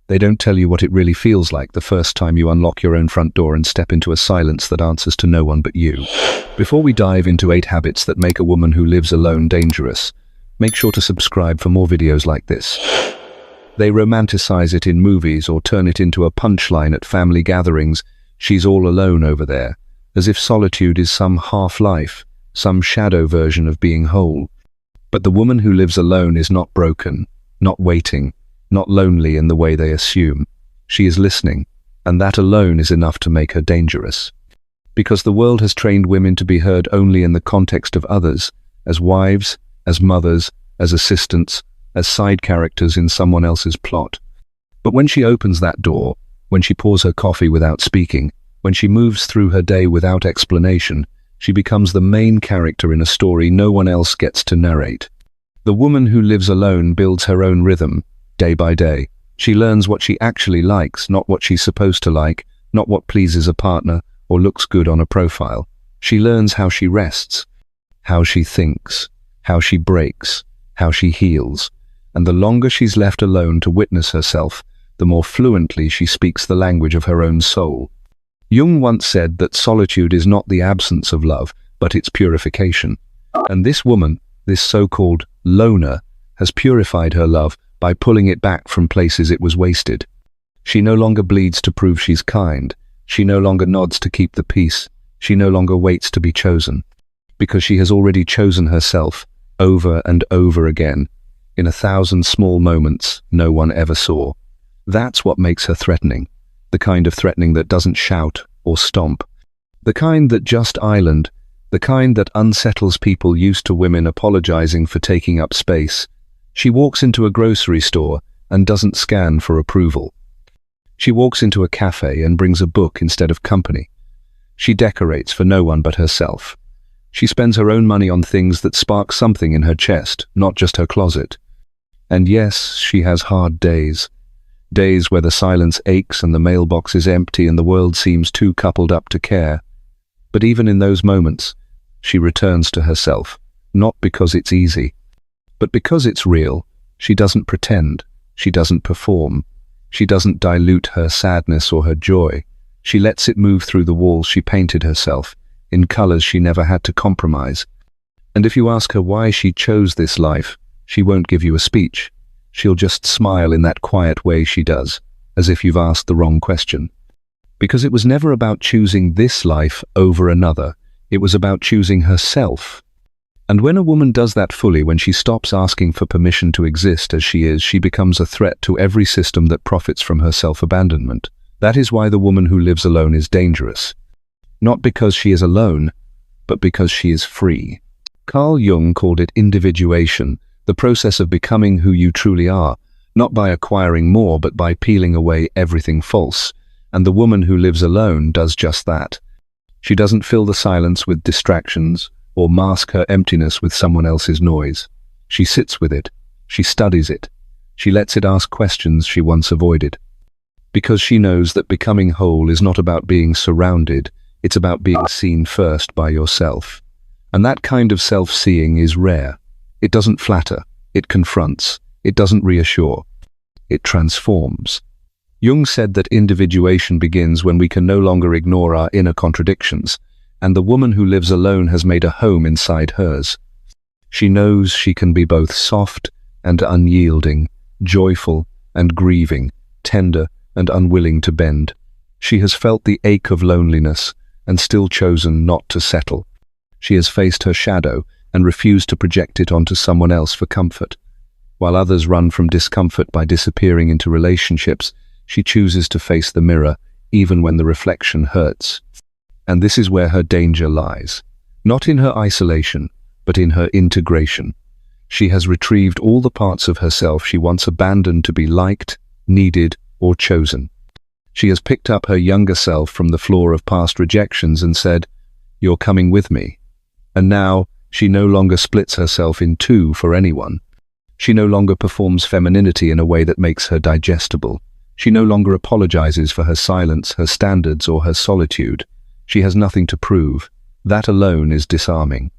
They don't tell you what it really feels like the first time you unlock your own front door and step into a silence that answers to no one but you. Before we dive into 8 habits that make a woman who lives alone dangerous, make sure to subscribe for more videos like this. They romanticize it in movies or turn it into a punchline at family gatherings. She's all alone over there, as if solitude is some half-life, some shadow version of being whole. But the woman who lives alone is not broken, not waiting, not lonely in the way they assume. She is listening, and that alone is enough to make her dangerous. Because the world has trained women to be heard only in the context of others, as wives, as mothers, as assistants, as side characters in someone else's plot. But when she opens that door, when she pours her coffee without speaking, when she moves through her day without explanation, she becomes the main character in a story no one else gets to narrate. The woman who lives alone builds her own rhythm, day by day. She learns what she actually likes, not what she's supposed to like, not what pleases a partner or looks good on a profile. She learns how she rests, how she thinks, how she breaks, how she heals. And the longer she's left alone to witness herself, the more fluently she speaks the language of her own soul. Jung once said that solitude is not the absence of love, but its purification. And this woman, this so-called loner, has purified her love by pulling it back from places it was wasted. She no longer bleeds to prove she's kind. She no longer nods to keep the peace. She no longer waits to be chosen. Because she has already chosen herself, over and over again, in 1,000 small moments no one ever saw. That's what makes her threatening. The kind of threatening that doesn't shout or stomp. The kind that just island. The kind that unsettles people used to women apologizing for taking up space. She walks into a grocery store and doesn't scan for approval. She walks into a cafe and brings a book instead of company. She decorates for no one but herself. She spends her own money on things that spark something in her chest, not just her closet. And yes, she has hard days. Days where the silence aches and the mailbox is empty and the world seems too coupled up to care. But even in those moments, she returns to herself, not because it's easy, but because it's real. She doesn't pretend. She doesn't perform. She doesn't dilute her sadness or her joy. She lets it move through the walls she painted herself, in colors she never had to compromise. And if you ask her why she chose this life, she won't give you a speech. She'll just smile in that quiet way she does, as if you've asked the wrong question. Because it was never about choosing this life over another. It was about choosing herself. And when a woman does that fully, when she stops asking for permission to exist as she is, she becomes a threat to every system that profits from her self-abandonment. That is why the woman who lives alone is dangerous. Not because she is alone, but because she is free. Carl Jung called it individuation, the process of becoming who you truly are, not by acquiring more, but by peeling away everything false. And the woman who lives alone does just that. She doesn't fill the silence with distractions, or mask her emptiness with someone else's noise. She sits with it. She studies it. She lets it ask questions she once avoided. Because she knows that becoming whole is not about being surrounded, it's about being seen first by yourself. And that kind of self-seeing is rare. It doesn't flatter. It confronts. It doesn't reassure. It transforms. Jung said that individuation begins when we can no longer ignore our inner contradictions, and the woman who lives alone has made a home inside hers. She knows she can be both soft and unyielding, joyful and grieving, tender and unwilling to bend. She has felt the ache of loneliness and still chosen not to settle. She has faced her shadow and refused to project it onto someone else for comfort. While others run from discomfort by disappearing into relationships, she chooses to face the mirror even when the reflection hurts. And this is where her danger lies. Not in her isolation, but in her integration. She has retrieved all the parts of herself she once abandoned to be liked, needed, or chosen. She has picked up her younger self from the floor of past rejections and said, "You're coming with me." And now, she no longer splits herself in two for anyone. She no longer performs femininity in a way that makes her digestible. She no longer apologizes for her silence, her standards, or her solitude. She has nothing to prove. That alone is disarming.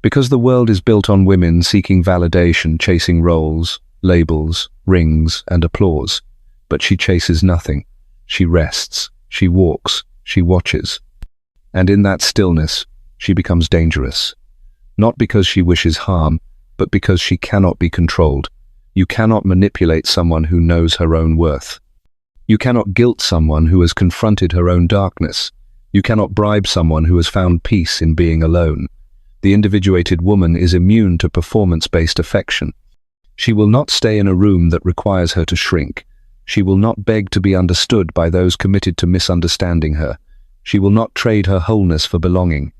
Because the world is built on women seeking validation, chasing roles, labels, rings, and applause. But she chases nothing. She rests, she walks, she watches. And in that stillness, she becomes dangerous. Not because she wishes harm, but because she cannot be controlled. You cannot manipulate someone who knows her own worth. You cannot guilt someone who has confronted her own darkness. You cannot bribe someone who has found peace in being alone. The individuated woman is immune to performance-based affection. She will not stay in a room that requires her to shrink. She will not beg to be understood by those committed to misunderstanding her. She will not trade her wholeness for belonging.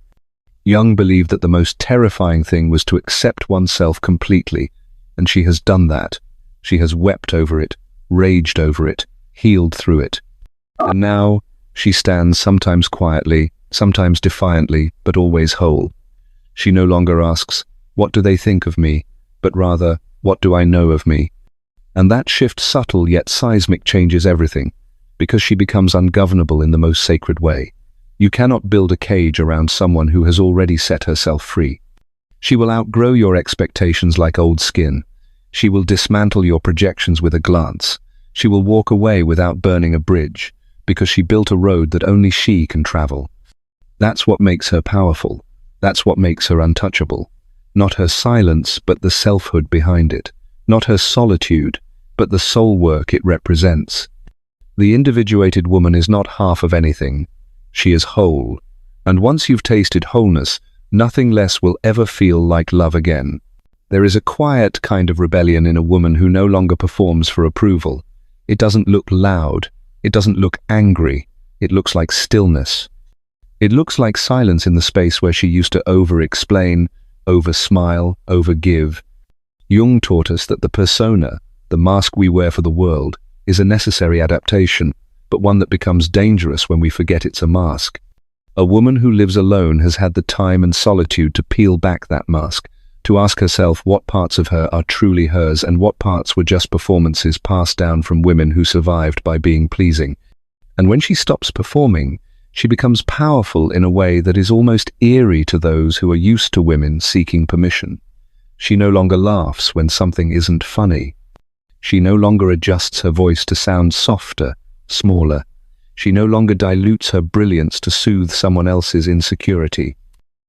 Jung believed that the most terrifying thing was to accept oneself completely, and she has done that. She has wept over it, raged over it, healed through it. And now, she stands sometimes quietly, sometimes defiantly, but always whole. She no longer asks, "What do they think of me?" but rather, "What do I know of me?" And that shift, subtle yet seismic, changes everything, because she becomes ungovernable in the most sacred way. You cannot build a cage around someone who has already set herself free. She will outgrow your expectations like old skin. She will dismantle your projections with a glance. She will walk away without burning a bridge, because she built a road that only she can travel. That's what makes her powerful. That's what makes her untouchable. Not her silence, but the selfhood behind it. Not her solitude, but the soul work it represents. The individuated woman is not half of anything. She is whole. And once you've tasted wholeness, nothing less will ever feel like love again. There is a quiet kind of rebellion in a woman who no longer performs for approval. It doesn't look loud. It doesn't look angry. It looks like stillness. It looks like silence in the space where she used to over-explain, over-smile, over-give. Jung taught us that the persona, the mask we wear for the world, is a necessary adaptation, but one that becomes dangerous when we forget it's a mask. A woman who lives alone has had the time and solitude to peel back that mask, to ask herself what parts of her are truly hers and what parts were just performances passed down from women who survived by being pleasing. And when she stops performing, she becomes powerful in a way that is almost eerie to those who are used to women seeking permission. She no longer laughs when something isn't funny. She no longer adjusts her voice to sound softer, smaller. She no longer dilutes her brilliance to soothe someone else's insecurity.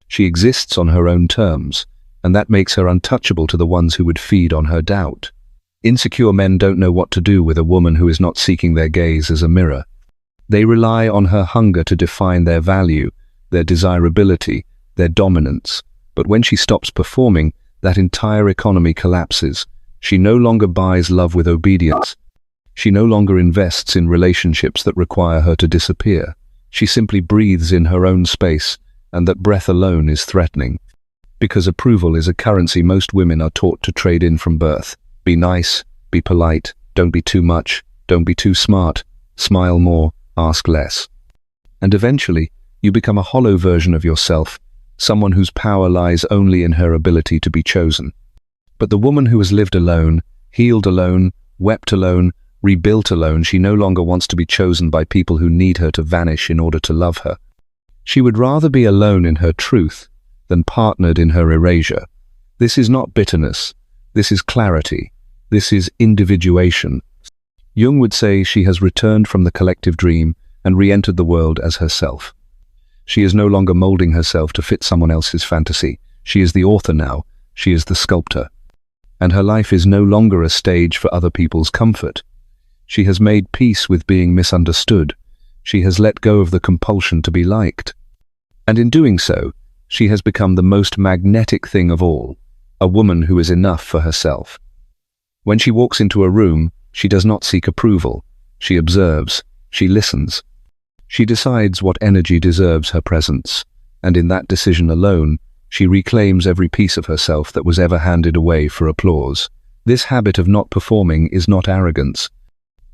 She exists on her own terms, and that makes her untouchable to the ones who would feed on her doubt. Insecure men don't know what to do with a woman who is not seeking their gaze as a mirror. They rely on her hunger to define their value, their desirability, their dominance. But when she stops performing, that entire economy collapses. She no longer buys love with obedience. She no longer invests in relationships that require her to disappear. She simply breathes in her own space, and that breath alone is threatening. Because approval is a currency most women are taught to trade in from birth. Be nice, be polite, don't be too much, don't be too smart, smile more, ask less. And eventually, you become a hollow version of yourself, someone whose power lies only in her ability to be chosen. But the woman who has lived alone, healed alone, wept alone, rebuilt alone, she no longer wants to be chosen by people who need her to vanish in order to love her. She would rather be alone in her truth than partnered in her erasure. This is not bitterness. This is clarity. This is individuation. Jung would say she has returned from the collective dream and re-entered the world as herself. She is no longer molding herself to fit someone else's fantasy. She is the author now. She is the sculptor. And her life is no longer a stage for other people's comfort. She has made peace with being misunderstood. She has let go of the compulsion to be liked. And in doing so, she has become the most magnetic thing of all, a woman who is enough for herself. When she walks into a room, she does not seek approval. She observes. She listens. She decides what energy deserves her presence, and in that decision alone, she reclaims every piece of herself that was ever handed away for applause. This habit of not performing is not arrogance.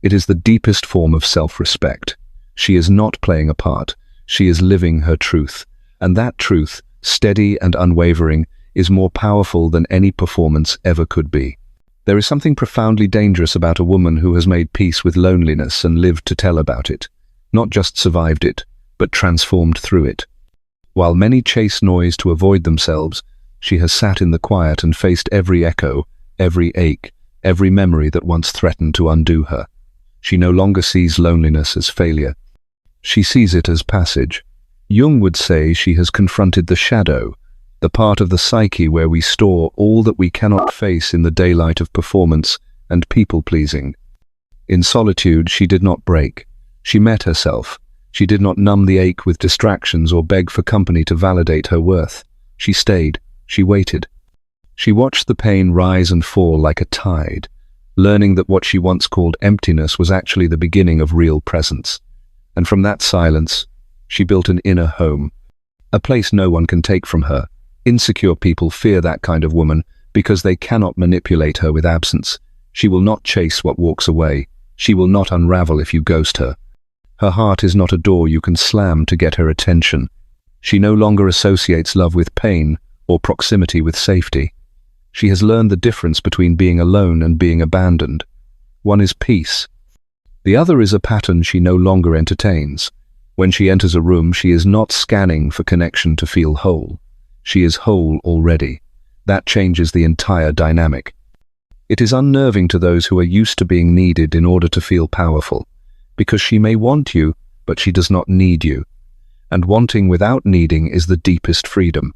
It is the deepest form of self-respect. She is not playing a part. She is living her truth. And that truth, steady and unwavering, is more powerful than any performance ever could be. There is something profoundly dangerous about a woman who has made peace with loneliness and lived to tell about it. Not just survived it, but transformed through it. While many chase noise to avoid themselves, she has sat in the quiet and faced every echo, every ache, every memory that once threatened to undo her. She no longer sees loneliness as failure. She sees it as passage. Jung would say she has confronted the shadow, the part of the psyche where we store all that we cannot face in the daylight of performance and people-pleasing. In solitude, she did not break. She met herself. She did not numb the ache with distractions or beg for company to validate her worth. She stayed. She waited. She watched the pain rise and fall like a tide, learning that what she once called emptiness was actually the beginning of real presence. And from that silence, she built an inner home, a place no one can take from her. Insecure people fear that kind of woman because they cannot manipulate her with absence. She will not chase what walks away. She will not unravel if you ghost her. Her heart is not a door you can slam to get her attention. She no longer associates love with pain or proximity with safety. She has learned the difference between being alone and being abandoned. One is peace. The other is a pattern she no longer entertains. When she enters a room, she is not scanning for connection to feel whole. She is whole already. That changes the entire dynamic. It is unnerving to those who are used to being needed in order to feel powerful, because she may want you, but she does not need you. And wanting without needing is the deepest freedom.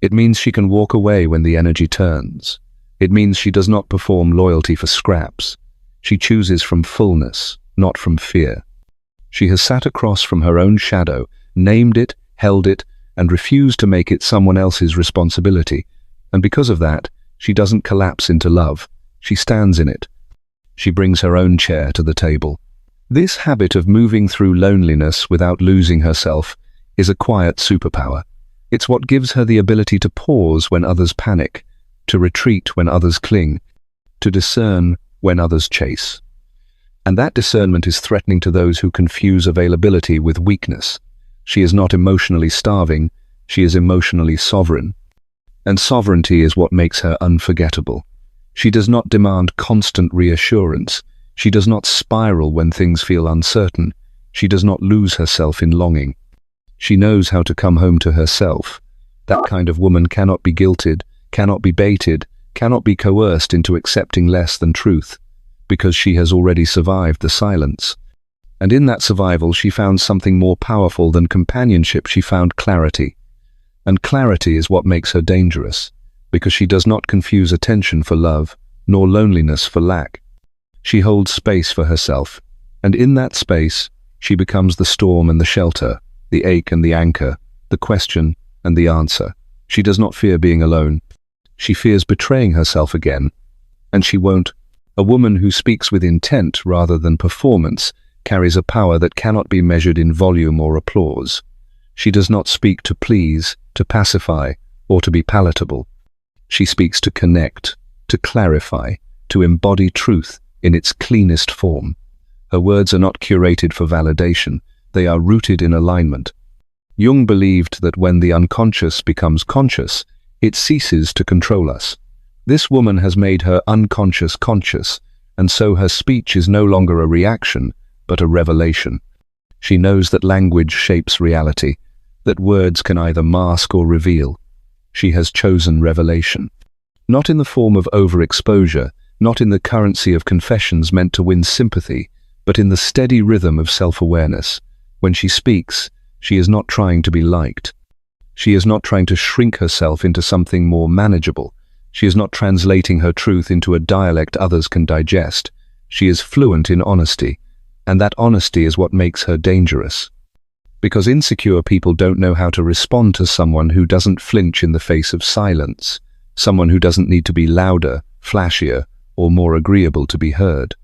It means she can walk away when the energy turns. It means she does not perform loyalty for scraps. She chooses from fullness, not from fear. She has sat across from her own shadow, named it, held it, and refused to make it someone else's responsibility. And because of that, she doesn't collapse into love. She stands in it. She brings her own chair to the table. This habit of moving through loneliness without losing herself is a quiet superpower. It's what gives her the ability to pause when others panic, to retreat when others cling, to discern when others chase. And that discernment is threatening to those who confuse availability with weakness. She is not emotionally starving, she is emotionally sovereign. And sovereignty is what makes her unforgettable. She does not demand constant reassurance. She does not spiral when things feel uncertain. She does not lose herself in longing. She knows how to come home to herself. That kind of woman cannot be guilted, cannot be baited, cannot be coerced into accepting less than truth, because she has already survived the silence. And in that survival, she found something more powerful than companionship. She found clarity. And clarity is what makes her dangerous, because she does not confuse attention for love, nor loneliness for lack. She holds space for herself, and in that space, she becomes the storm and the shelter, the ache and the anchor, the question and the answer. She does not fear being alone. She fears betraying herself again, and she won't. A woman who speaks with intent rather than performance carries a power that cannot be measured in volume or applause. She does not speak to please, to pacify, or to be palatable. She speaks to connect, to clarify, to embody truth in its cleanest form. Her words are not curated for validation. They are rooted in alignment. Jung believed that when the unconscious becomes conscious, it ceases to control us. This woman has made her unconscious conscious, and so her speech is no longer a reaction, but a revelation. She knows that language shapes reality, that words can either mask or reveal. She has chosen revelation. Not in the form of overexposure, not in the currency of confessions meant to win sympathy, but in the steady rhythm of self-awareness. When she speaks, she is not trying to be liked. She is not trying to shrink herself into something more manageable. She is not translating her truth into a dialect others can digest. She is fluent in honesty, and that honesty is what makes her dangerous. Because insecure people don't know how to respond to someone who doesn't flinch in the face of silence, someone who doesn't need to be louder, flashier, or more agreeable to be heard.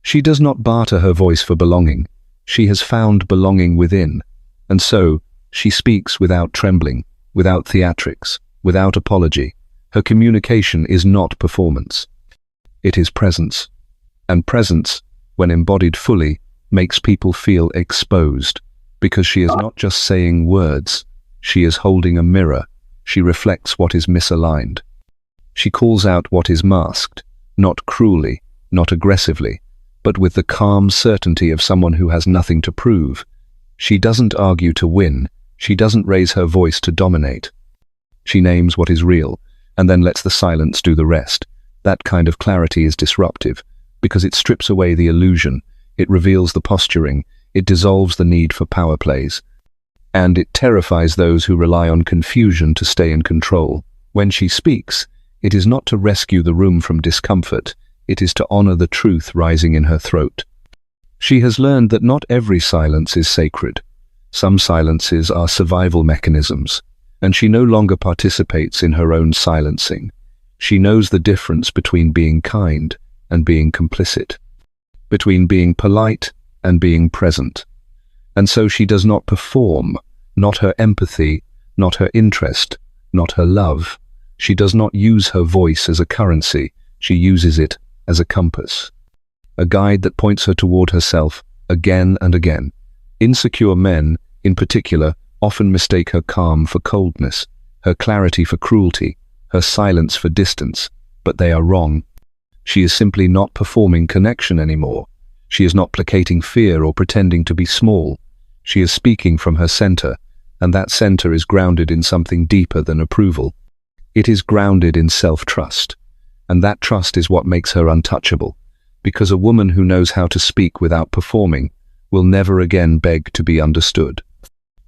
She does not barter her voice for belonging. She has found belonging within, and so she speaks without trembling, without theatrics, without apology. Her communication is not performance. It is presence. And presence, when embodied fully, makes people feel exposed, because she is not just saying words, she is holding a mirror. She reflects what is misaligned. She calls out what is masked, not cruelly, not aggressively, but with the calm certainty of someone who has nothing to prove. She doesn't argue to win. She doesn't raise her voice to dominate. She names what is real, and then lets the silence do the rest. That kind of clarity is disruptive, because it strips away the illusion. it reveals the posturing, it dissolves the need for power plays, and it terrifies those who rely on confusion to stay in control. When she speaks, it is not to rescue the room from discomfort, it is to honor the truth rising in her throat. She has learned that not every silence is sacred. Some silences are survival mechanisms, and she no longer participates in her own silencing. She knows the difference between being kind and being complicit, between being polite and being present. And so she does not perform, not her empathy, not her interest, not her love. She does not use her voice as a currency, she uses it as a compass, a guide that points her toward herself again and again. Insecure men, in particular, often mistake her calm for coldness, her clarity for cruelty, her silence for distance, but they are wrong. She is simply not performing connection anymore. She is not placating fear or pretending to be small. She is speaking from her center, and that center is grounded in something deeper than approval. It is grounded in self-trust, and that trust is what makes her untouchable, because a woman who knows how to speak without performing will never again beg to be understood.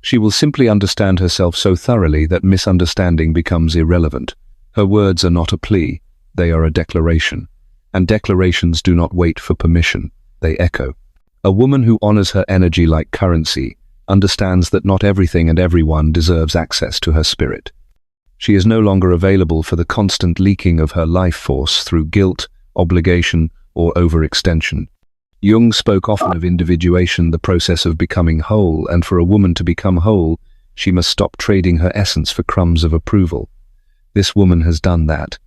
She will simply understand herself so thoroughly that misunderstanding becomes irrelevant. Her words are not a plea, they are a declaration, and declarations do not wait for permission, they echo. A woman who honors her energy like currency understands that not everything and everyone deserves access to her spirit. She is no longer available for the constant leaking of her life force through guilt, obligation, or overextension. Jung spoke often of individuation, the process of becoming whole, and for a woman to become whole, she must stop trading her essence for crumbs of approval. This woman has done that.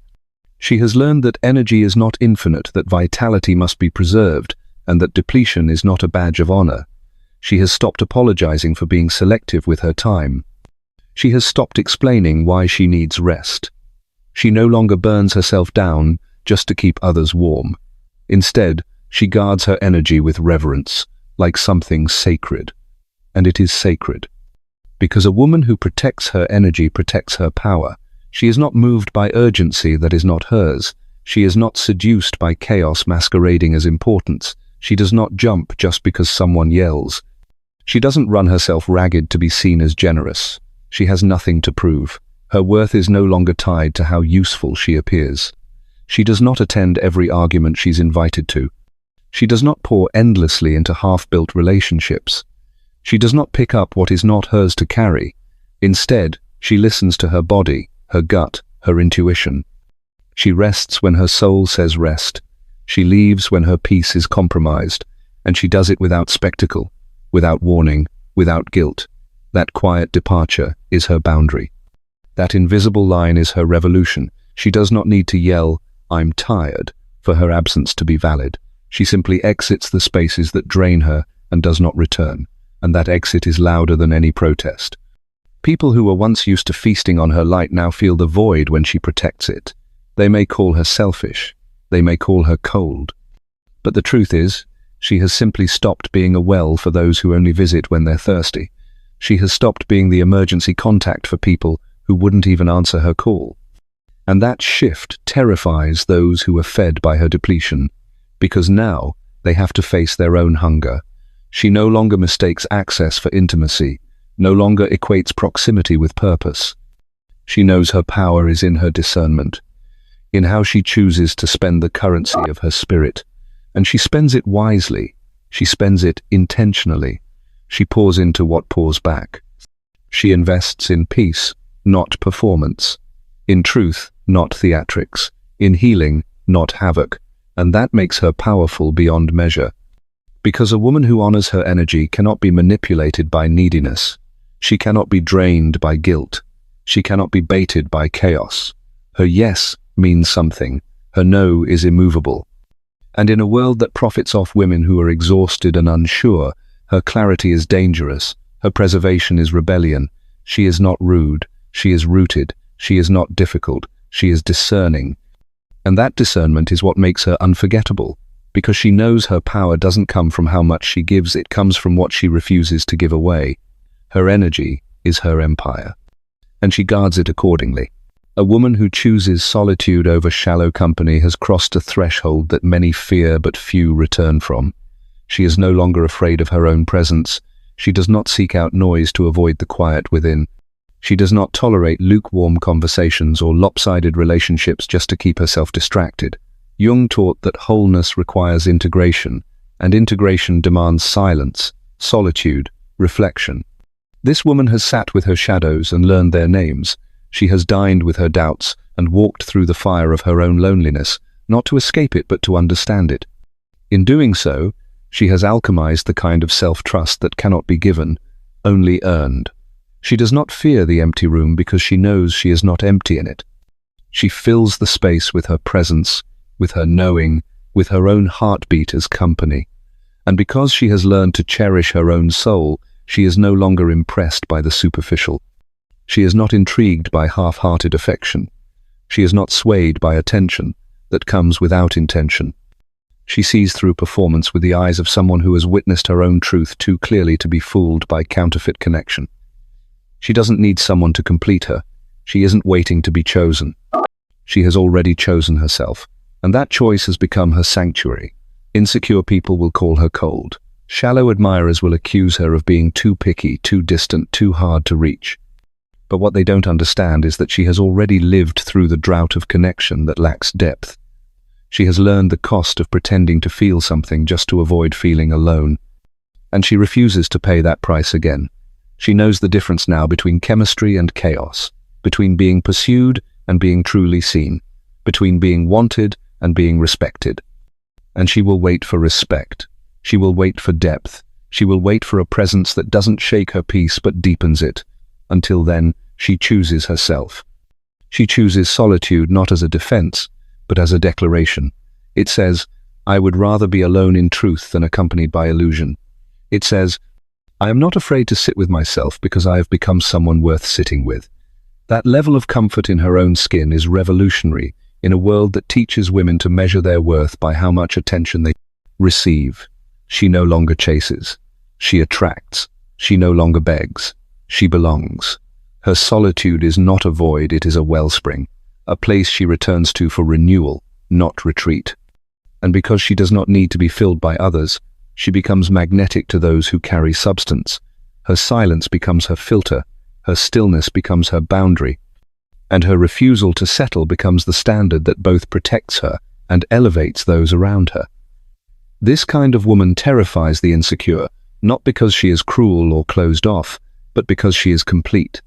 She has learned that energy is not infinite, that vitality must be preserved, and that depletion is not a badge of honor. She has stopped apologizing for being selective with her time. She has stopped explaining why she needs rest. She no longer burns herself down just to keep others warm. Instead, she guards her energy with reverence, like something sacred. And it is sacred. Because a woman who protects her energy protects her power. She is not moved by urgency that is not hers. She is not seduced by chaos masquerading as importance. She does not jump just because someone yells. She doesn't run herself ragged to be seen as generous. She has nothing to prove. Her worth is no longer tied to how useful she appears. She does not attend every argument she's invited to. She does not pour endlessly into half-built relationships. She does not pick up what is not hers to carry. Instead, she listens to her body, her gut, her intuition. She rests when her soul says rest. She leaves when her peace is compromised, and she does it without spectacle, without warning, without guilt. That quiet departure is her boundary. That invisible line is her revolution. She does not need to yell, "I'm tired," for her absence to be valid. She simply exits the spaces that drain her and does not return, and that exit is louder than any protest. People who were once used to feasting on her light now feel the void when she protects it. They may call her selfish. They may call her cold. But the truth is, she has simply stopped being a well for those who only visit when they're thirsty. She has stopped being the emergency contact for people who wouldn't even answer her call. And that shift terrifies those who are fed by her depletion, because now they have to face their own hunger. She no longer mistakes access for intimacy, no longer equates proximity with purpose. She knows her power is in her discernment, in how she chooses to spend the currency of her spirit. And she spends it wisely. She spends it intentionally. She pours into what pours back. She invests in peace, not performance. In truth, not theatrics. In healing, not havoc. And that makes her powerful beyond measure. Because a woman who honors her energy cannot be manipulated by neediness. She cannot be drained by guilt. She cannot be baited by chaos. Her yes means something. Her no is immovable. And in a world that profits off women who are exhausted and unsure, her clarity is dangerous. Her preservation is rebellion. She is not rude. She is rooted. She is not difficult. She is discerning. And that discernment is what makes her unforgettable, because she knows her power doesn't come from how much she gives, it comes from what she refuses to give away. Her energy is her empire, and she guards it accordingly. A woman who chooses solitude over shallow company has crossed a threshold that many fear but few return from. She is no longer afraid of her own presence. She does not seek out noise to avoid the quiet within. She does not tolerate lukewarm conversations or lopsided relationships just to keep herself distracted. Jung taught that wholeness requires integration, and integration demands silence, solitude, reflection. This woman has sat with her shadows and learned their names. She has dined with her doubts and walked through the fire of her own loneliness, not to escape it but to understand it. In doing so, she has alchemized the kind of self-trust that cannot be given, only earned. She does not fear the empty room because she knows she is not empty in it. She fills the space with her presence, with her knowing, with her own heartbeat as company. And because she has learned to cherish her own soul, she is no longer impressed by the superficial. She is not intrigued by half-hearted affection. She is not swayed by attention that comes without intention. She sees through performance with the eyes of someone who has witnessed her own truth too clearly to be fooled by counterfeit connection. She doesn't need someone to complete her. She isn't waiting to be chosen. She has already chosen herself, and that choice has become her sanctuary. Insecure people will call her cold. Shallow admirers will accuse her of being too picky, too distant, too hard to reach. But what they don't understand is that she has already lived through the drought of connection that lacks depth. She has learned the cost of pretending to feel something just to avoid feeling alone. And she refuses to pay that price again. She knows the difference now between chemistry and chaos, between being pursued and being truly seen, between being wanted and being respected. And she will wait for respect. She will wait for depth. She will wait for a presence that doesn't shake her peace but deepens it. Until then, she chooses herself. She chooses solitude not as a defense, but as a declaration. It says, "I would rather be alone in truth than accompanied by illusion." It says, "I am not afraid to sit with myself because I have become someone worth sitting with." That level of comfort in her own skin is revolutionary in a world that teaches women to measure their worth by how much attention they receive. She no longer chases. She attracts. She no longer begs. She belongs. Her solitude is not a void, it is a wellspring, a place she returns to for renewal, not retreat. And because she does not need to be filled by others, she becomes magnetic to those who carry substance. Her silence becomes her filter, her stillness becomes her boundary, and her refusal to settle becomes the standard that both protects her and elevates those around her. This kind of woman terrifies the insecure, not because she is cruel or closed off, but because she is complete.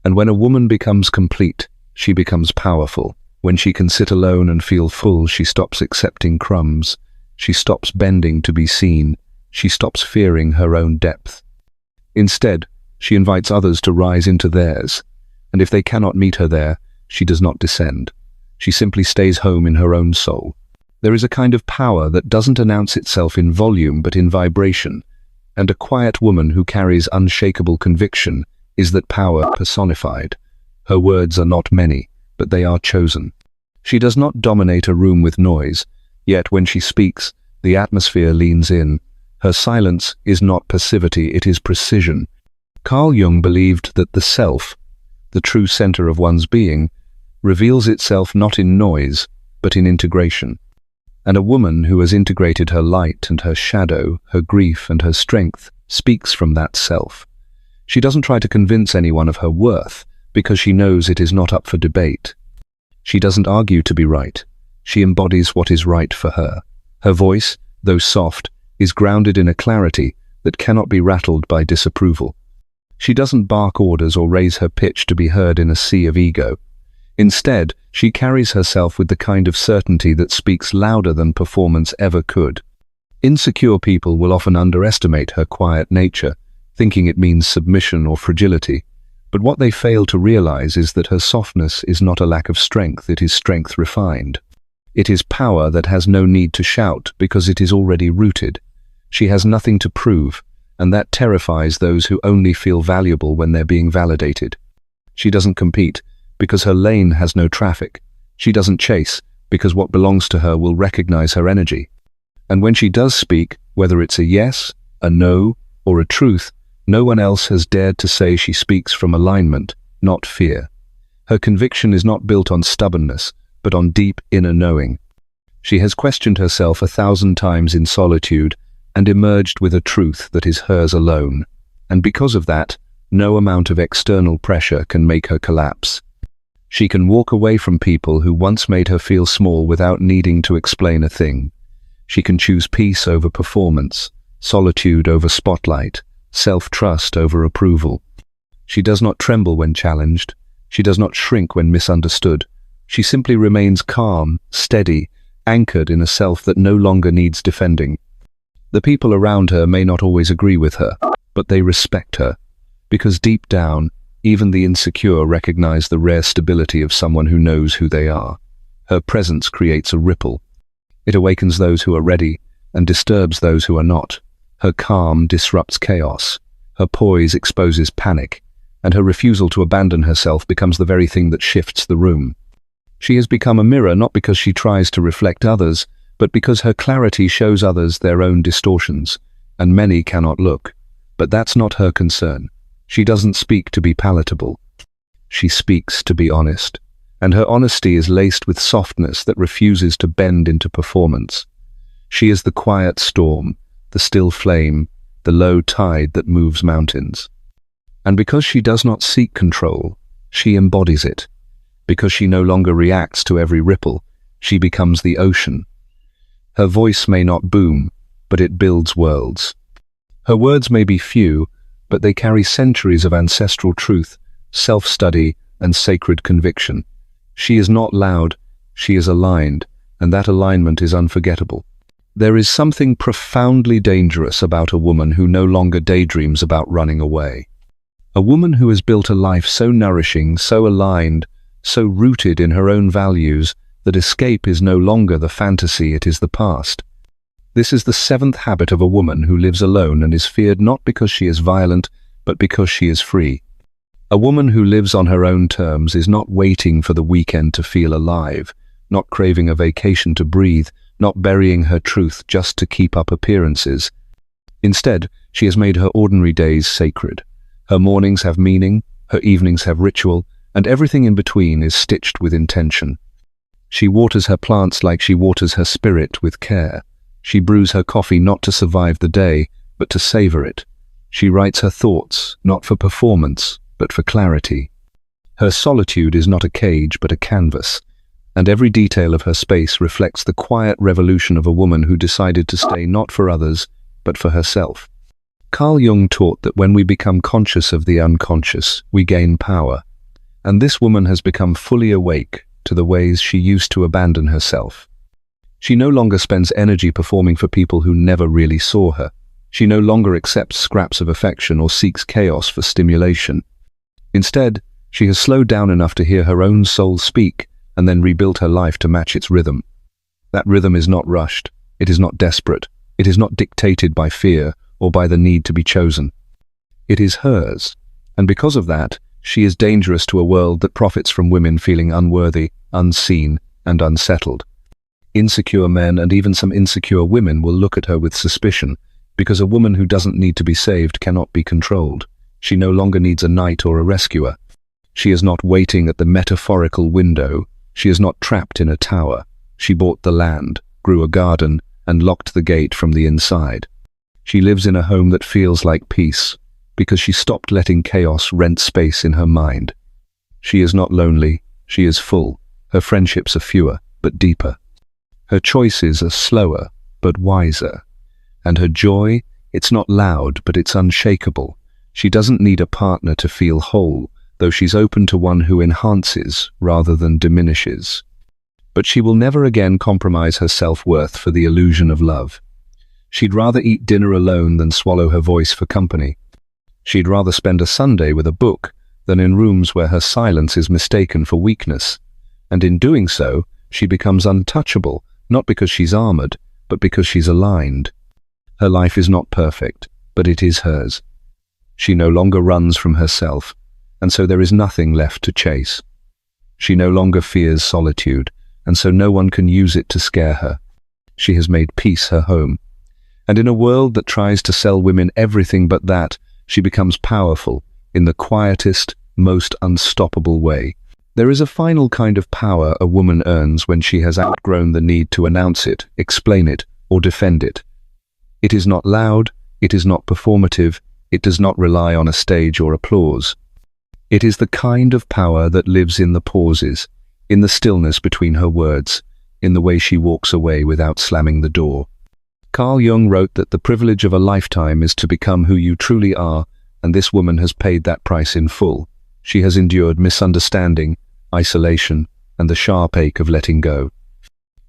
And when a woman becomes complete, she becomes powerful. When she can sit alone and feel full, she stops accepting crumbs. She stops bending to be seen. She stops fearing her own depth. Instead, she invites others to rise into theirs. And if they cannot meet her there, she does not descend. She simply stays home in her own soul. There is a kind of power that doesn't announce itself in volume but in vibration, and a quiet woman who carries unshakable conviction is that power personified. Her words are not many, but they are chosen. She does not dominate a room with noise, yet when she speaks, the atmosphere leans in. Her silence is not passivity, it is precision. Carl Jung believed that the self, the true center of one's being, reveals itself not in noise, but in integration. And a woman who has integrated her light and her shadow, her grief and her strength, speaks from that self. She doesn't try to convince anyone of her worth, because she knows it is not up for debate. She doesn't argue to be right. She embodies what is right for her. Her voice, though soft, is grounded in a clarity that cannot be rattled by disapproval. She doesn't bark orders or raise her pitch to be heard in a sea of ego. Instead, she carries herself with the kind of certainty that speaks louder than performance ever could. Insecure people will often underestimate her quiet nature, thinking it means submission or fragility. But what they fail to realize is that her softness is not a lack of strength, it is strength refined. It is power that has no need to shout because it is already rooted. She has nothing to prove, and that terrifies those who only feel valuable when they're being validated. She doesn't compete because her lane has no traffic. She doesn't chase because what belongs to her will recognize her energy. And when she does speak, whether it's a yes, a no, or a truth, no one else has dared to say she speaks from alignment, not fear. Her conviction is not built on stubbornness, but on deep inner knowing. She has questioned herself 1,000 times in solitude, and emerged with a truth that is hers alone. And because of that, no amount of external pressure can make her collapse. She can walk away from people who once made her feel small without needing to explain a thing. She can choose peace over performance, solitude over spotlight, self-trust over approval. She does not tremble when challenged. She does not shrink when misunderstood. She simply remains calm, steady, anchored in a self that no longer needs defending. The people around her may not always agree with her, but they respect her, because deep down, even the insecure recognize the rare stability of someone who knows who they are. Her presence creates a ripple. It awakens those who are ready and disturbs those who are not. Her calm disrupts chaos. Her poise exposes panic, and her refusal to abandon herself becomes the very thing that shifts the room. She has become a mirror not because she tries to reflect others, but because her clarity shows others their own distortions, and many cannot look. But that's not her concern. She doesn't speak to be palatable. She speaks to be honest, and her honesty is laced with softness that refuses to bend into performance. She is the quiet storm, the still flame, the low tide that moves mountains. And because she does not seek control, she embodies it. Because she no longer reacts to every ripple, she becomes the ocean. Her voice may not boom, but it builds worlds. Her words may be few, but they carry centuries of ancestral truth, self-study, and sacred conviction. She is not loud, she is aligned, and that alignment is unforgettable. There is something profoundly dangerous about a woman who no longer daydreams about running away. A woman who has built a life so nourishing, so aligned, so rooted in her own values, that escape is no longer the fantasy, it is the past. This is the seventh habit of a woman who lives alone and is feared not because she is violent, but because she is free. A woman who lives on her own terms is not waiting for the weekend to feel alive, not craving a vacation to breathe, not burying her truth just to keep up appearances. Instead, she has made her ordinary days sacred. Her mornings have meaning, her evenings have ritual, and everything in between is stitched with intention. She waters her plants like she waters her spirit with care. She brews her coffee not to survive the day, but to savor it. She writes her thoughts, not for performance, but for clarity. Her solitude is not a cage, but a canvas, and every detail of her space reflects the quiet revolution of a woman who decided to stay not for others, but for herself. Carl Jung taught that when we become conscious of the unconscious, we gain power, and this woman has become fully awake to the ways she used to abandon herself. She no longer spends energy performing for people who never really saw her. She no longer accepts scraps of affection or seeks chaos for stimulation. Instead, she has slowed down enough to hear her own soul speak and then rebuilt her life to match its rhythm. That rhythm is not rushed, it is not desperate, it is not dictated by fear or by the need to be chosen. It is hers, and because of that, she is dangerous to a world that profits from women feeling unworthy, unseen, and unsettled. Insecure men and even some insecure women will look at her with suspicion, because a woman who doesn't need to be saved cannot be controlled. She no longer needs a knight or a rescuer. She is not waiting at the metaphorical window. She is not trapped in a tower. She bought the land, grew a garden, and locked the gate from the inside. She lives in a home that feels like peace, because she stopped letting chaos rent space in her mind. She is not lonely, she is full. Her friendships are fewer, but deeper. Her choices are slower, but wiser. And her joy, it's not loud, but it's unshakable. She doesn't need a partner to feel whole, though she's open to one who enhances rather than diminishes. But she will never again compromise her self-worth for the illusion of love. She'd rather eat dinner alone than swallow her voice for company. She'd rather spend a Sunday with a book than in rooms where her silence is mistaken for weakness. And in doing so, she becomes untouchable, not because she's armored, but because she's aligned. Her life is not perfect, but it is hers. She no longer runs from herself, and so there is nothing left to chase. She no longer fears solitude, and so no one can use it to scare her. She has made peace her home. And in a world that tries to sell women everything but that, she becomes powerful in the quietest, most unstoppable way. There is a final kind of power a woman earns when she has outgrown the need to announce it, explain it, or defend it. It is not loud, it is not performative, it does not rely on a stage or applause. It is the kind of power that lives in the pauses, in the stillness between her words, in the way she walks away without slamming the door. Carl Jung wrote that the privilege of a lifetime is to become who you truly are, and this woman has paid that price in full. She has endured misunderstanding, isolation, and the sharp ache of letting go.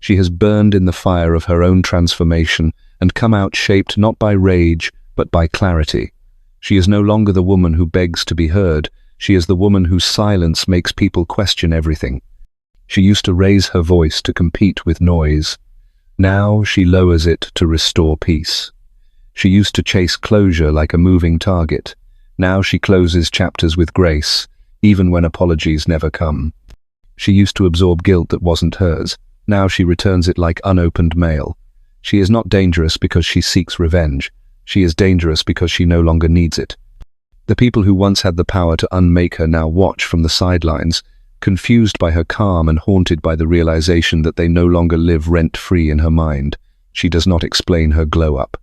She has burned in the fire of her own transformation and come out shaped not by rage, but by clarity. She is no longer the woman who begs to be heard. She is the woman whose silence makes people question everything. She used to raise her voice to compete with noise. Now she lowers it to restore peace. She used to chase closure like a moving target. Now she closes chapters with grace, even when apologies never come. She used to absorb guilt that wasn't hers. Now she returns it like unopened mail. She is not dangerous because she seeks revenge. She is dangerous because she no longer needs it. The people who once had the power to unmake her now watch from the sidelines, confused by her calm and haunted by the realization that they no longer live rent-free in her mind. She does not explain her glow-up.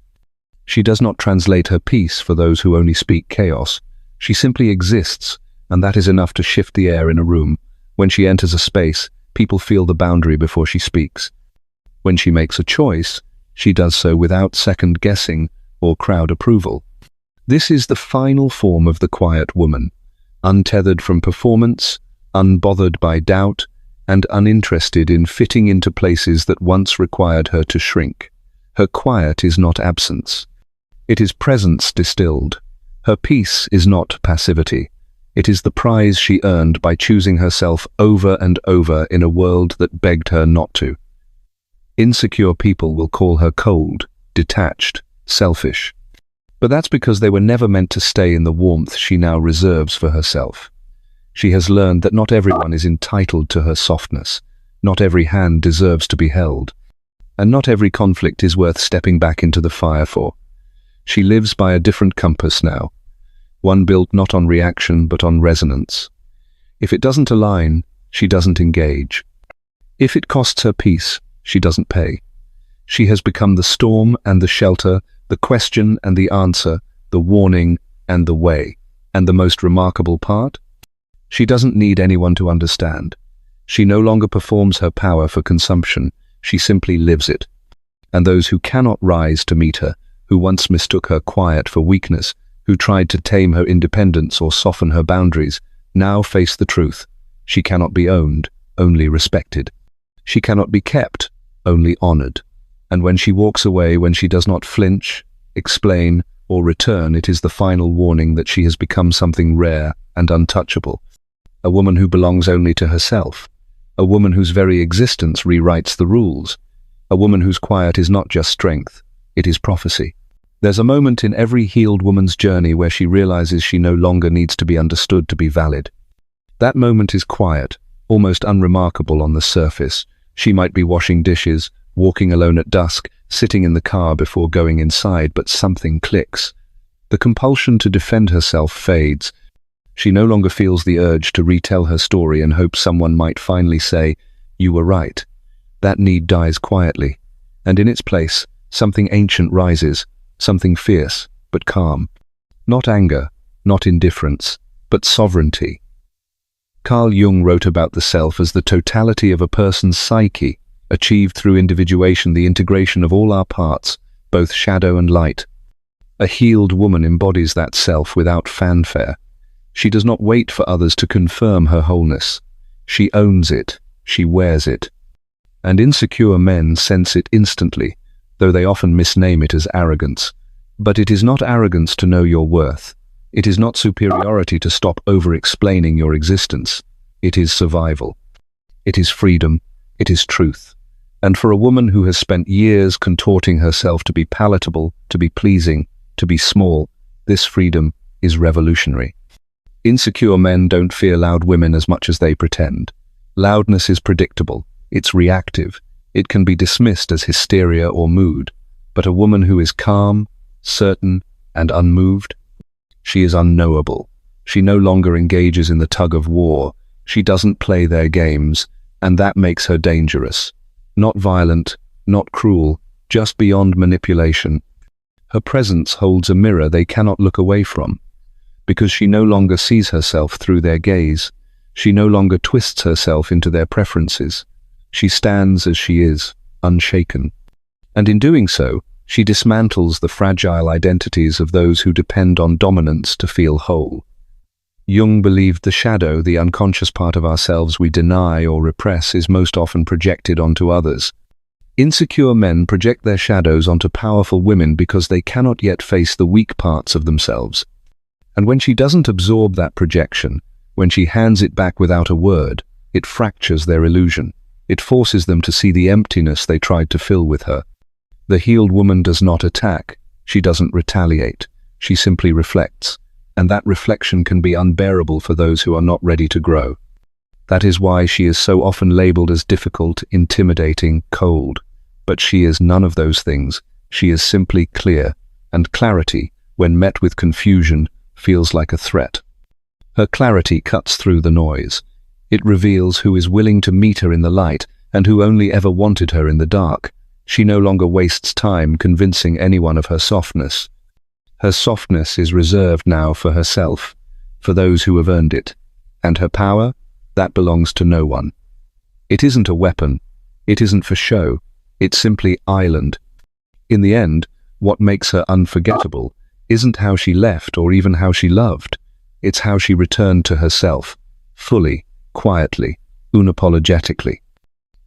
She does not translate her peace for those who only speak chaos. She simply exists, and that is enough to shift the air in a room. When she enters a space, people feel the boundary before she speaks. When she makes a choice, she does so without second-guessing or crowd approval. This is the final form of the quiet woman, untethered from performance, unbothered by doubt, and uninterested in fitting into places that once required her to shrink. Her quiet is not absence. It is presence distilled. Her peace is not passivity. It is the prize she earned by choosing herself over and over in a world that begged her not to. Insecure people will call her cold, detached, selfish. But that's because they were never meant to stay in the warmth she now reserves for herself. She has learned that not everyone is entitled to her softness, not every hand deserves to be held, and not every conflict is worth stepping back into the fire for. She lives by a different compass now, one built not on reaction but on resonance. If it doesn't align, she doesn't engage. If it costs her peace, she doesn't pay. She has become the storm and the shelter, the question and the answer, the warning and the way. And the most remarkable part? She doesn't need anyone to understand. She no longer performs her power for consumption, she simply lives it. And those who cannot rise to meet her, who once mistook her quiet for weakness, who tried to tame her independence or soften her boundaries, now face the truth. She cannot be owned, only respected. She cannot be kept, only honored. And when she walks away, when she does not flinch, explain, or return, it is the final warning that she has become something rare and untouchable. A woman who belongs only to herself. A woman whose very existence rewrites the rules. A woman whose quiet is not just strength, it is prophecy. There's a moment in every healed woman's journey where she realizes she no longer needs to be understood to be valid. That moment is quiet, almost unremarkable on the surface. She might be washing dishes, walking alone at dusk, sitting in the car before going inside, but something clicks. The compulsion to defend herself fades. She no longer feels the urge to retell her story and hope someone might finally say, "You were right." That need dies quietly, and in its place, something ancient rises, something fierce, but calm. Not anger, not indifference, but sovereignty. Carl Jung wrote about the self as the totality of a person's psyche, achieved through individuation, the integration of all our parts, both shadow and light. A healed woman embodies that self without fanfare. She does not wait for others to confirm her wholeness. She owns it, she wears it. And insecure men sense it instantly, though they often misname it as arrogance. But it is not arrogance to know your worth. It is not superiority to stop over-explaining your existence. It is survival. It is freedom. It is truth. And for a woman who has spent years contorting herself to be palatable, to be pleasing, to be small, this freedom is revolutionary. Insecure men don't fear loud women as much as they pretend. Loudness is predictable. It's reactive. It can be dismissed as hysteria or mood. But a woman who is calm, certain, and unmoved, she is unknowable. She no longer engages in the tug of war. She doesn't play their games, and that makes her dangerous. Not violent, not cruel, just beyond manipulation. Her presence holds a mirror they cannot look away from. Because she no longer sees herself through their gaze. She no longer twists herself into their preferences. She stands as she is, unshaken. And in doing so, she dismantles the fragile identities of those who depend on dominance to feel whole. Jung believed the shadow, the unconscious part of ourselves we deny or repress, is most often projected onto others. Insecure men project their shadows onto powerful women because they cannot yet face the weak parts of themselves. And when she doesn't absorb that projection, when she hands it back without a word, it fractures their illusion. It forces them to see the emptiness they tried to fill with her. The healed woman does not attack. She doesn't retaliate. She simply reflects. And that reflection can be unbearable for those who are not ready to grow. That is why she is so often labeled as difficult, intimidating, cold. But she is none of those things. She is simply clear, and clarity, when met with confusion, feels like a threat. Her clarity cuts through the noise. It reveals who is willing to meet her in the light and who only ever wanted her in the dark. She no longer wastes time convincing anyone of her softness. Her softness is reserved now for herself, for those who have earned it. And her power? That belongs to no one. It isn't a weapon. It isn't for show. It's simply island. In the end, what makes her unforgettable isn't how she left or even how she loved. It's how she returned to herself, fully, quietly, unapologetically.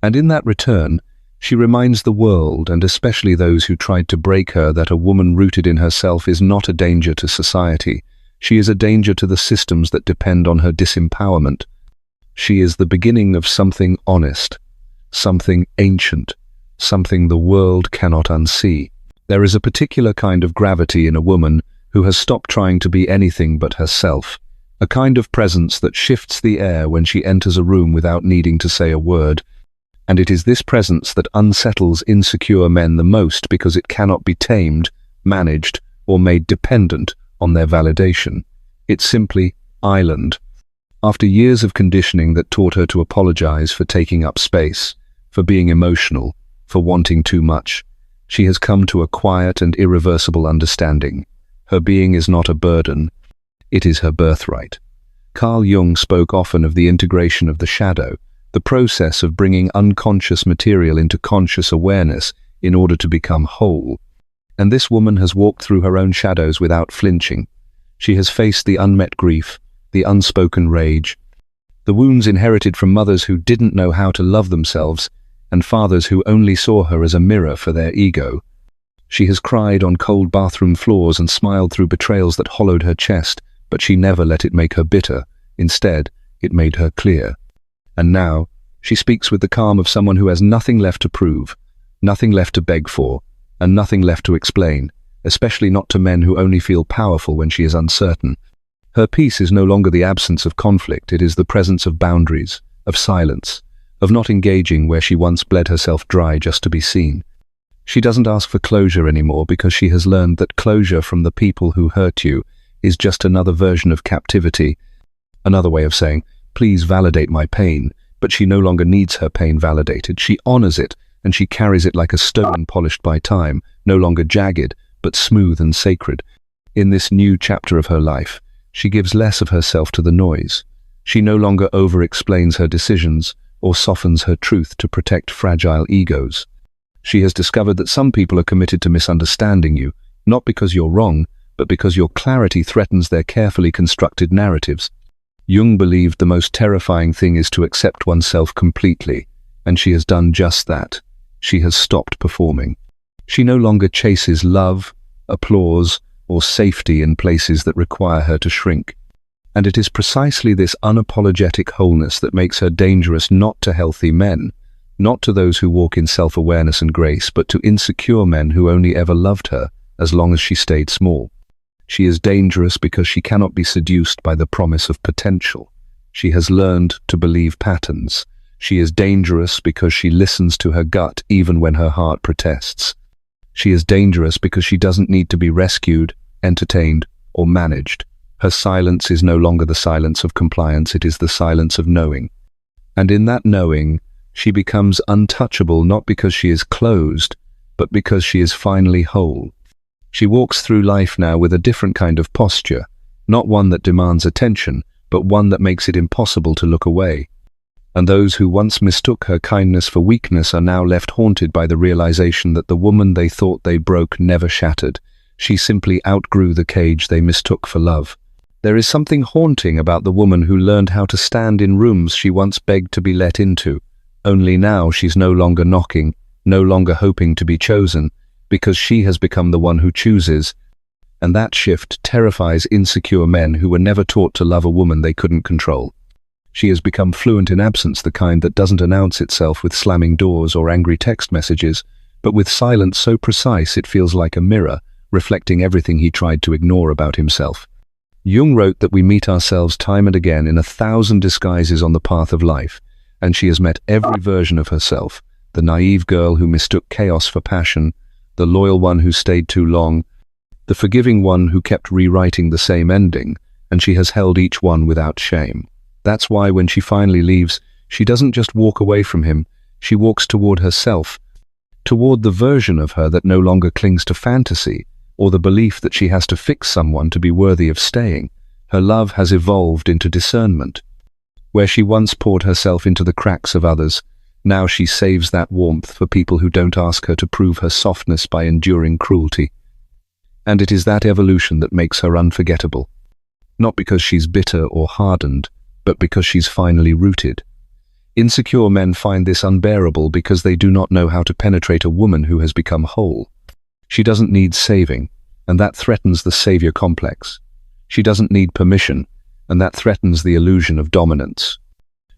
And in that return, she reminds the world, and especially those who tried to break her, that a woman rooted in herself is not a danger to society. She is a danger to the systems that depend on her disempowerment. She is the beginning of something honest, something ancient, something the world cannot unsee. There is a particular kind of gravity in a woman who has stopped trying to be anything but herself, a kind of presence that shifts the air when she enters a room without needing to say a word. And it is this presence that unsettles insecure men the most because it cannot be tamed, managed, or made dependent on their validation. It's simply island. After years of conditioning that taught her to apologize for taking up space, for being emotional, for wanting too much, she has come to a quiet and irreversible understanding. Her being is not a burden. It is her birthright. Carl Jung spoke often of the integration of the shadow, the process of bringing unconscious material into conscious awareness in order to become whole. And this woman has walked through her own shadows without flinching. She has faced the unmet grief, the unspoken rage, the wounds inherited from mothers who didn't know how to love themselves, and fathers who only saw her as a mirror for their ego. She has cried on cold bathroom floors and smiled through betrayals that hollowed her chest, but she never let it make her bitter. Instead, it made her clear. And now, she speaks with the calm of someone who has nothing left to prove, nothing left to beg for, and nothing left to explain, especially not to men who only feel powerful when she is uncertain. Her peace is no longer the absence of conflict, it is the presence of boundaries, of silence, of not engaging where she once bled herself dry just to be seen. She doesn't ask for closure anymore because she has learned that closure from the people who hurt you is just another version of captivity, another way of saying, please validate my pain, but she no longer needs her pain validated. She honors it, and she carries it like a stone polished by time, no longer jagged, but smooth and sacred. In this new chapter of her life, she gives less of herself to the noise. She no longer over-explains her decisions or softens her truth to protect fragile egos. She has discovered that some people are committed to misunderstanding you, not because you're wrong, but because your clarity threatens their carefully constructed narratives. Jung believed the most terrifying thing is to accept oneself completely, and she has done just that. She has stopped performing. She no longer chases love, applause, or safety in places that require her to shrink. And it is precisely this unapologetic wholeness that makes her dangerous not to healthy men, not to those who walk in self-awareness and grace, but to insecure men who only ever loved her as long as she stayed small. She is dangerous because she cannot be seduced by the promise of potential. She has learned to believe patterns. She is dangerous because she listens to her gut even when her heart protests. She is dangerous because she doesn't need to be rescued, entertained, or managed. Her silence is no longer the silence of compliance, it is the silence of knowing. And in that knowing, she becomes untouchable not because she is closed, but because she is finally whole. She walks through life now with a different kind of posture, not one that demands attention, but one that makes it impossible to look away. And those who once mistook her kindness for weakness are now left haunted by the realization that the woman they thought they broke never shattered. She simply outgrew the cage they mistook for love. There is something haunting about the woman who learned how to stand in rooms she once begged to be let into. Only now she's no longer knocking, no longer hoping to be chosen, because she has become the one who chooses. And that shift terrifies insecure men who were never taught to love a woman they couldn't control. She has become fluent in absence, the kind that doesn't announce itself with slamming doors or angry text messages, but with silence so precise it feels like a mirror, reflecting everything he tried to ignore about himself. Jung wrote that we meet ourselves time and again in 1,000 disguises on the path of life, and she has met every version of herself, the naive girl who mistook chaos for passion, the loyal one who stayed too long, the forgiving one who kept rewriting the same ending, and she has held each one without shame. That's why when she finally leaves, she doesn't just walk away from him, she walks toward herself, toward the version of her that no longer clings to fantasy, or the belief that she has to fix someone to be worthy of staying. Her love has evolved into discernment. Where she once poured herself into the cracks of others, now she saves that warmth for people who don't ask her to prove her softness by enduring cruelty. And it is that evolution that makes her unforgettable. Not because she's bitter or hardened, but because she's finally rooted. Insecure men find this unbearable because they do not know how to penetrate a woman who has become whole. She doesn't need saving, and that threatens the savior complex. She doesn't need permission, and that threatens the illusion of dominance.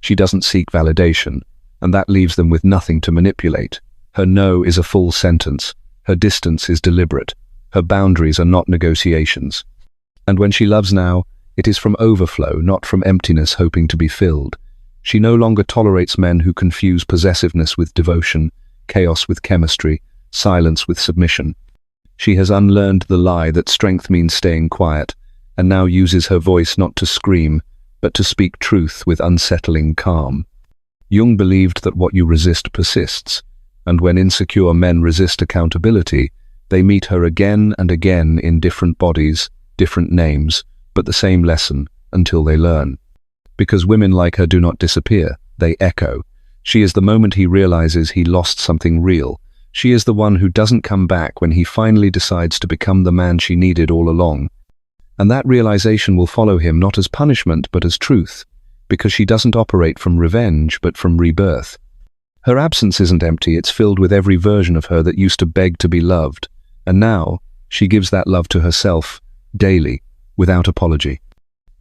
She doesn't seek validation, and that leaves them with nothing to manipulate. Her no is a full sentence. Her distance is deliberate. Her boundaries are not negotiations. And when she loves now, it is from overflow, not from emptiness hoping to be filled. She no longer tolerates men who confuse possessiveness with devotion, chaos with chemistry, silence with submission. She has unlearned the lie that strength means staying quiet, and now uses her voice not to scream, but to speak truth with unsettling calm. Jung believed that what you resist persists, and when insecure men resist accountability, they meet her again and again in different bodies, different names, but the same lesson, until they learn. Because women like her do not disappear, they echo. She is the moment he realizes he lost something real. She is the one who doesn't come back when he finally decides to become the man she needed all along. And that realization will follow him not as punishment but as truth, because she doesn't operate from revenge but from rebirth. Her absence isn't empty, it's filled with every version of her that used to beg to be loved. And now, she gives that love to herself, daily, without apology.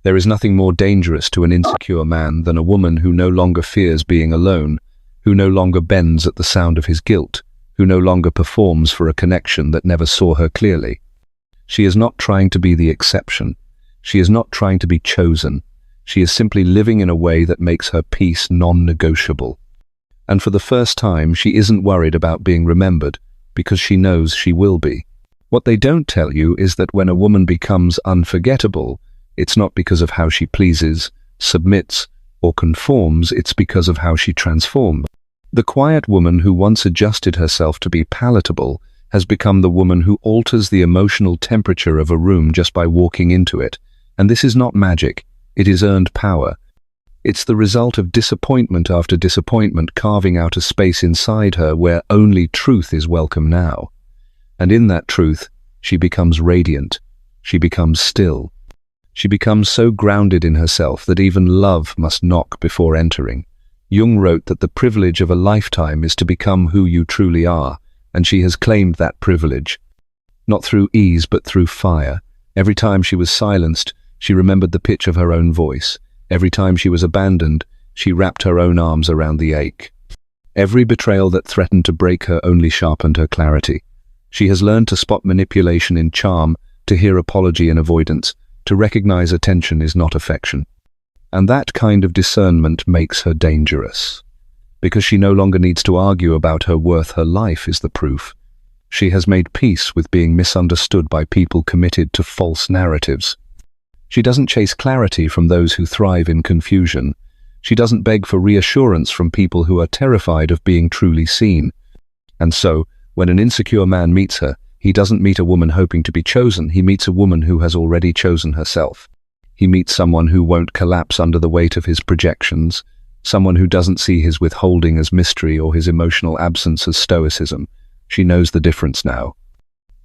There is nothing more dangerous to an insecure man than a woman who no longer fears being alone, who no longer bends at the sound of his guilt, who no longer performs for a connection that never saw her clearly. She is not trying to be the exception. She is not trying to be chosen. She is simply living in a way that makes her peace non-negotiable. And for the first time, she isn't worried about being remembered, because she knows she will be. What they don't tell you is that when a woman becomes unforgettable, it's not because of how she pleases, submits, or conforms, it's because of how she transforms. The quiet woman who once adjusted herself to be palatable has become the woman who alters the emotional temperature of a room just by walking into it. And this is not magic, it is earned power. It's the result of disappointment after disappointment carving out a space inside her where only truth is welcome now. And in that truth, she becomes radiant. She becomes still. She becomes so grounded in herself that even love must knock before entering. Jung wrote that the privilege of a lifetime is to become who you truly are, and she has claimed that privilege. Not through ease, but through fire. Every time she was silenced, she remembered the pitch of her own voice. Every time she was abandoned, she wrapped her own arms around the ache. Every betrayal that threatened to break her only sharpened her clarity. She has learned to spot manipulation in charm, to hear apology in avoidance, to recognize attention is not affection. And that kind of discernment makes her dangerous. Because she no longer needs to argue about her worth, her life is the proof. She has made peace with being misunderstood by people committed to false narratives. She doesn't chase clarity from those who thrive in confusion. She doesn't beg for reassurance from people who are terrified of being truly seen. And so, when an insecure man meets her, he He doesn't meet a woman hoping to be chosen, he meets a woman who has already chosen herself. He meets someone who won't collapse under the weight of his projections, someone who doesn't see his withholding as mystery or his emotional absence as stoicism. She knows the difference now.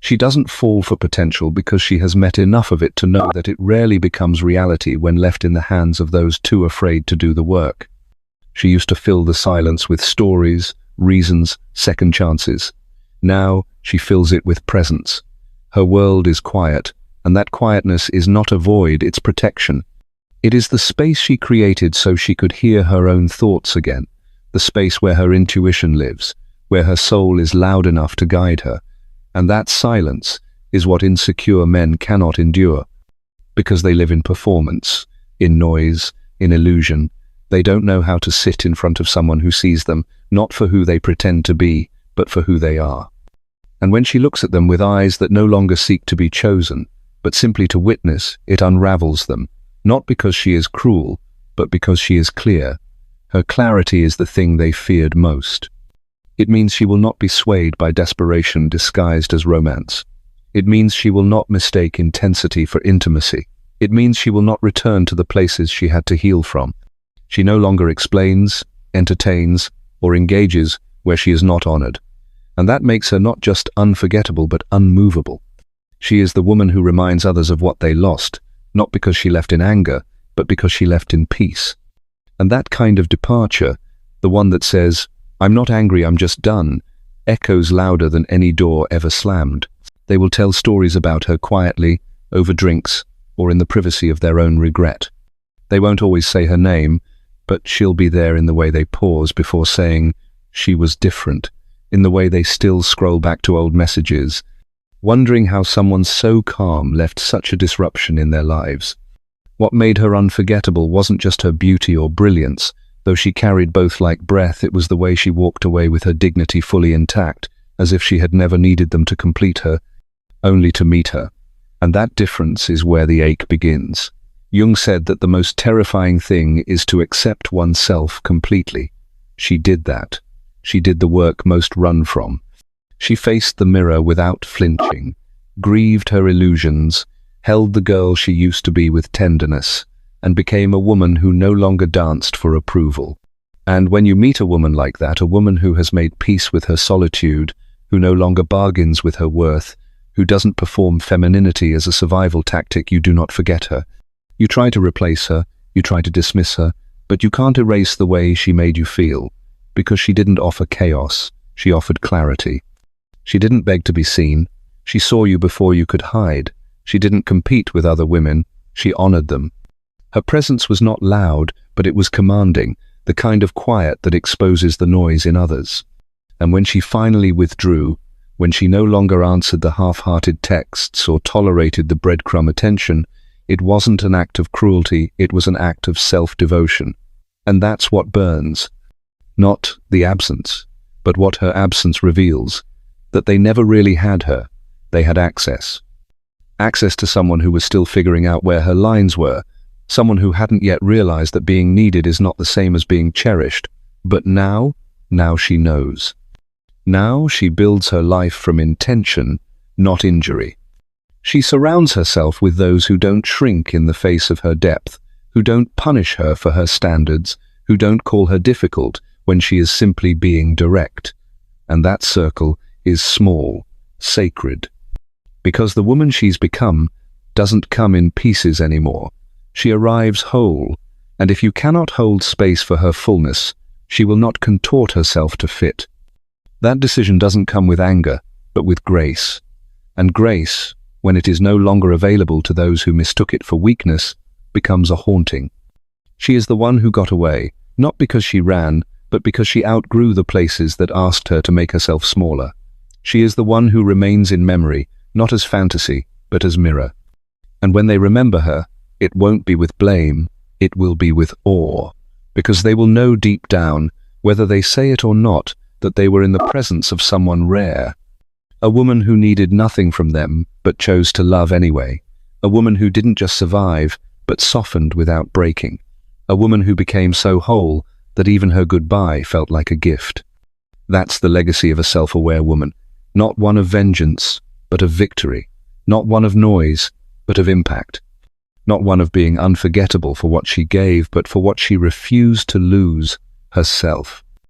She doesn't fall for potential because she has met enough of it to know that it rarely becomes reality when left in the hands of those too afraid to do the work. She used to fill the silence with stories, reasons, second chances. Now she fills it with presence. Her world is quiet, and that quietness is not a void, it's protection. It is the space she created so she could hear her own thoughts again, the space where her intuition lives, where her soul is loud enough to guide her. And that silence is what insecure men cannot endure. Because they live in performance, in noise, in illusion. They don't know how to sit in front of someone who sees them, not for who they pretend to be, but for who they are. And when she looks at them with eyes that no longer seek to be chosen, but simply to witness, it unravels them, not because she is cruel, but because she is clear. Her clarity is the thing they feared most. It means she will not be swayed by desperation disguised as romance. It means she will not mistake intensity for intimacy. It means she will not return to the places she had to heal from. She no longer explains, entertains, or engages where she is not honored. And that makes her not just unforgettable but unmovable. She is the woman who reminds others of what they lost, not because she left in anger, but because she left in peace. And that kind of departure, the one that says, "I'm not angry, I'm just done," echoes louder than any door ever slammed. They will tell stories about her quietly, over drinks, or in the privacy of their own regret. They won't always say her name, but she'll be there in the way they pause before saying, "She was different," in the way they still scroll back to old messages, wondering how someone so calm left such a disruption in their lives. What made her unforgettable wasn't just her beauty or brilliance. Though she carried both like breath, it was the way she walked away with her dignity fully intact, as if she had never needed them to complete her, only to meet her. And that difference is where the ache begins. Jung said that the most terrifying thing is to accept oneself completely. She did that. She did the work most run from. She faced the mirror without flinching, grieved her illusions, held the girl she used to be with tenderness, and became a woman who no longer danced for approval. And when you meet a woman like that, a woman who has made peace with her solitude, who no longer bargains with her worth, who doesn't perform femininity as a survival tactic, you do not forget her. You try to replace her, you try to dismiss her, but you can't erase the way she made you feel, because she didn't offer chaos, she offered clarity. She didn't beg to be seen, she saw you before you could hide. She didn't compete with other women, she honored them. Her presence was not loud, but it was commanding, the kind of quiet that exposes the noise in others. And when she finally withdrew, when she no longer answered the half-hearted texts or tolerated the breadcrumb attention, it wasn't an act of cruelty, it was an act of self-devotion. And that's what burns. Not the absence, but what her absence reveals. That they never really had her, they had access. Access to someone who was still figuring out where her lines were, someone who hadn't yet realized that being needed is not the same as being cherished. But now she knows. Now she builds her life from intention, not injury. She surrounds herself with those who don't shrink in the face of her depth, who don't punish her for her standards, who don't call her difficult when she is simply being direct. And that circle is small, sacred. Because the woman she's become doesn't come in pieces anymore. She arrives whole, and if you cannot hold space for her fullness, she will not contort herself to fit. That decision doesn't come with anger, but with grace. And grace, when it is no longer available to those who mistook it for weakness, becomes a haunting. She is the one who got away, not because she ran, but because she outgrew the places that asked her to make herself smaller. She is the one who remains in memory, not as fantasy, but as mirror. And when they remember her, it won't be with blame, it will be with awe, because they will know deep down, whether they say it or not, that they were in the presence of someone rare. A woman who needed nothing from them, but chose to love anyway. A woman who didn't just survive, but softened without breaking. A woman who became so whole that even her goodbye felt like a gift. That's the legacy of a self-aware woman, not one of vengeance, but of victory. Not one of noise, but of impact. Not one of being unforgettable for what she gave, but for what she refused to lose, herself.